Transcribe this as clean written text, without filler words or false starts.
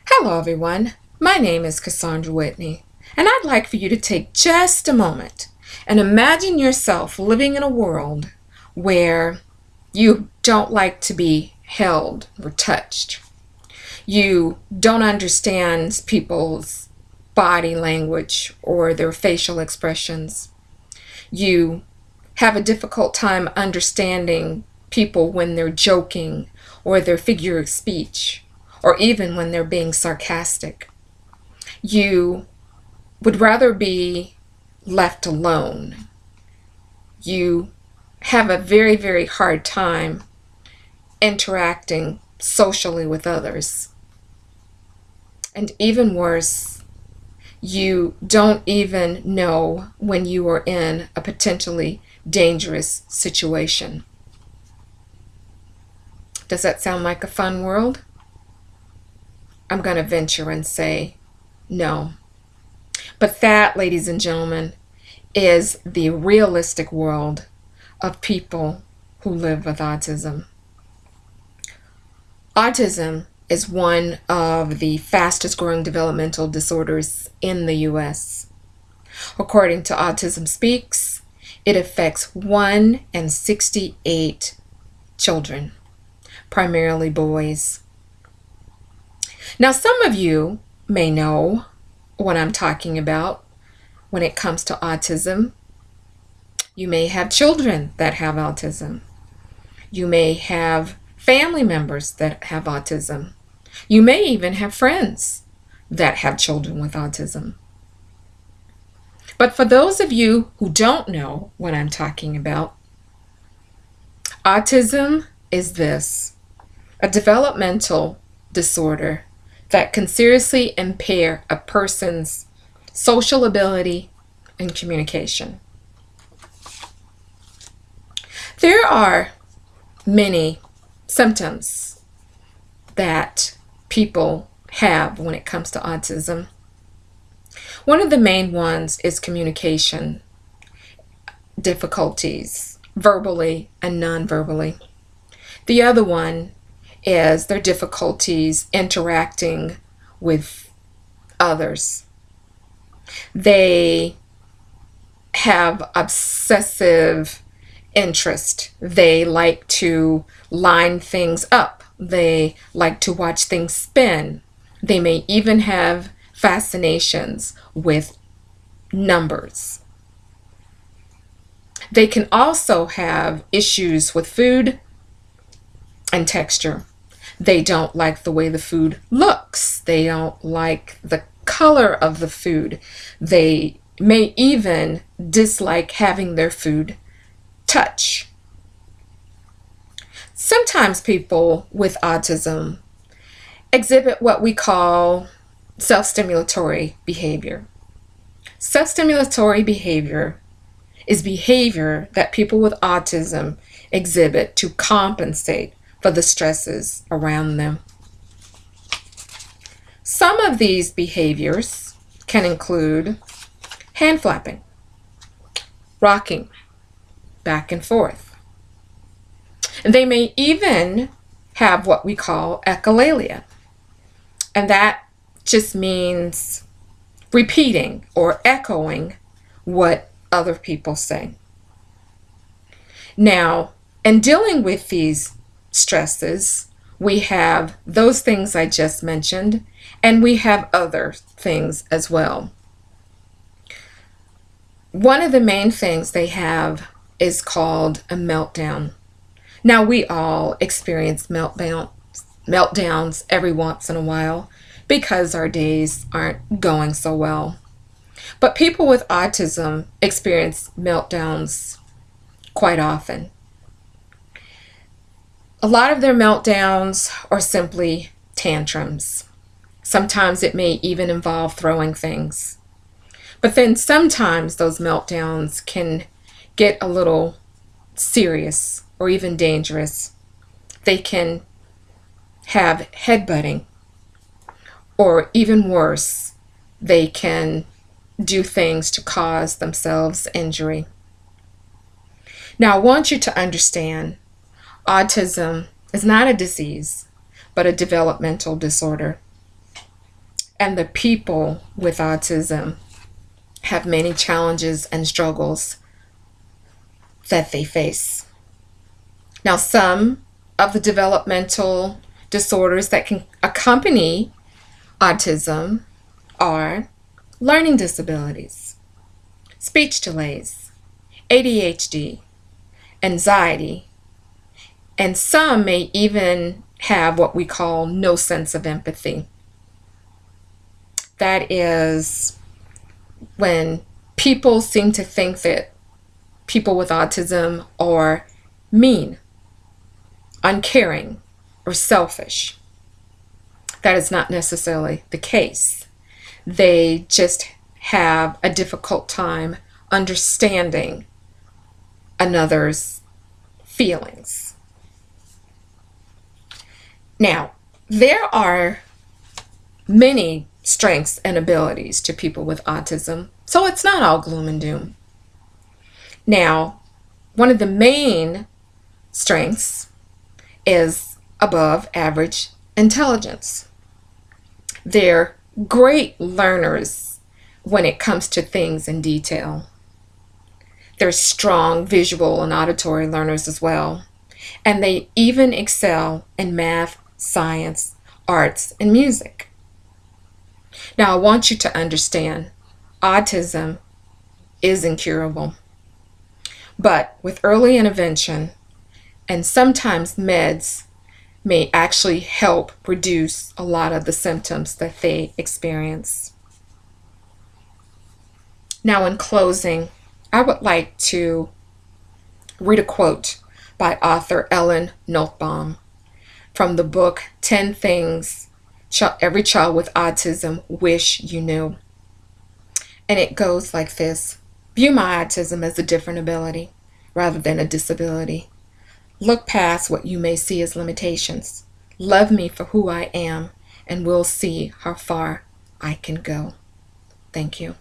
Hello, everyone. My name is Cassandra Whitney, and I'd like for you to take just a moment and imagine yourself living in a world where you don't like to be held or touched. You don't understand people's body language or their facial expressions. You have a difficult time understanding people when they're joking or their figure of speech, or even when they're being sarcastic. You would rather be left alone. You have a very, very hard time interacting socially with others. And even worse, you don't even know when you are in a potentially dangerous situation. Does that sound like a fun world? I'm going to venture and say no. But that, ladies and gentlemen, is the realistic world of people who live with autism. Autism is one of the fastest growing developmental disorders in the U.S. According to Autism Speaks, it affects 1 in 68 children, primarily boys. Now, some of you may know what I'm talking about when it comes to autism. You may have children that have autism. You may have family members that have autism. You may even have friends that have children with autism. But for those of you who don't know what I'm talking about, autism is this: a developmental disorder that can seriously impair a person's social ability and communication. There are many symptoms that people have when it comes to autism. One of the main ones is communication difficulties, verbally and non-verbally. The other one is their difficulties interacting with others. They have obsessive interest. They like to line things up. They like to watch things spin. They may even have fascinations with numbers. They can also have issues with food and texture. They don't like the way the food looks. They don't like the color of the food. They may even dislike having their food touch. Sometimes people with autism exhibit what we call self-stimulatory behavior. Self-stimulatory behavior is behavior that people with autism exhibit to compensate for the stresses around them. Some of these behaviors can include hand flapping, rocking back and forth. They may even have what we call echolalia, and that just means repeating or echoing what other people say. Now, in dealing with these stresses, we have those things I just mentioned, and we have other things as well. One of the main things they have is called a meltdown. Now, we all experience meltdowns every once in a while because our days aren't going so well. But people with autism experience meltdowns quite often. A lot of their meltdowns are simply tantrums. Sometimes it may even involve throwing things. But then sometimes those meltdowns can get a little serious or even dangerous. They can have headbutting, or even worse, they can do things to cause themselves injury. Now, I want you to understand autism is not a disease, but a developmental disorder. And the people with autism have many challenges and struggles that they face. Now, some of the developmental disorders that can accompany autism are learning disabilities, speech delays, ADHD, anxiety, and some may even have what we call no sense of empathy. That is when people seem to think that people with autism are mean, uncaring, or selfish. That is not necessarily the case. They just have a difficult time understanding another's feelings. Now, there are many strengths and abilities to people with autism, so it's not all gloom and doom. Now, one of the main strengths is above average intelligence. They're great learners when it comes to things in detail. They're strong visual and auditory learners as well. And they even excel in math, science, arts, and music. Now, I want you to understand, autism is incurable. But with early intervention, and sometimes meds may actually help reduce a lot of the symptoms that they experience. Now, in closing, I would like to read a quote by author Ellen Nussbaum from the book 10 Things Every Child with Autism Wish You Knew. And it goes like this: view my autism as a different ability rather than a disability. Look past what you may see as limitations. Love me for who I am, and we'll see how far I can go. Thank you.